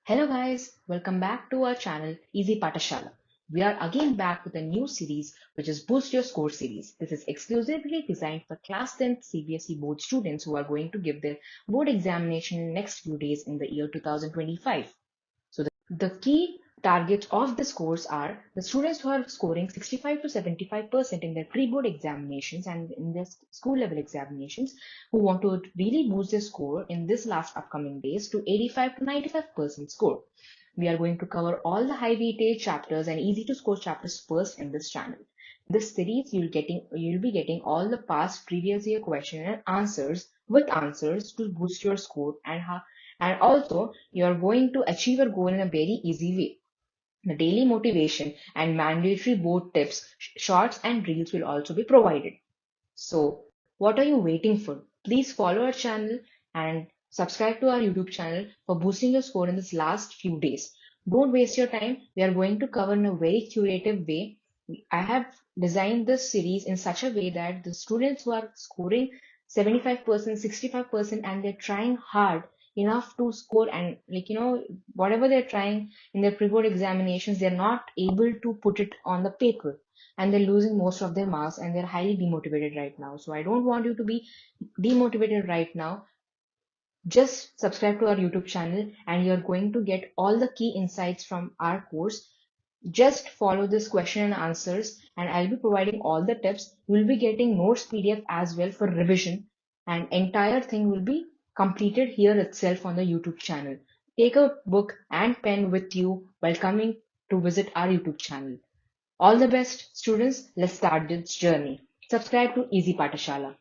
Hello guys, welcome back to our channel Easy Patashala. We are again back with a new series which is Boost Your Score series. This is exclusively designed for class 10th CBSE board students who are going to give their board examination in next few days in the year 2025. So the key targets of this course are the students who are scoring 65 to 75% in their pre-board examinations and in their school level examinations who want to really boost their score in this last upcoming days to 85 to 95% score. We are going to cover all the high weightage chapters and easy to score chapters first in this channel. This series you'll be getting all the past previous year question and answers with answers to boost your score and also you are going to achieve your goal in a very easy way. The daily motivation and mandatory board tips, shorts and reels will also be provided. So, what are you waiting for? Please follow our channel and subscribe to our YouTube channel for boosting your score in this last few days. Don't waste your time. We are going to cover in a very curative way. I have designed this series in such a way that the students who are scoring 75%, 65%, and they're trying hard enough to score and whatever they're trying in their pre-board examinations, they're not able to put it on the paper and they're losing most of their marks and they're highly demotivated right now. So I don't want you to be demotivated right now. Just subscribe to our YouTube channel and you're going to get all the key insights from our course. Just follow this question and answers and I'll be providing all the tips. You'll be getting notes PDF as well for revision and entire thing will be completed here itself on the YouTube channel. Take a book and pen with you while coming to visit our YouTube channel. All the best, students. Let's start this journey. Subscribe to Easy Patashala.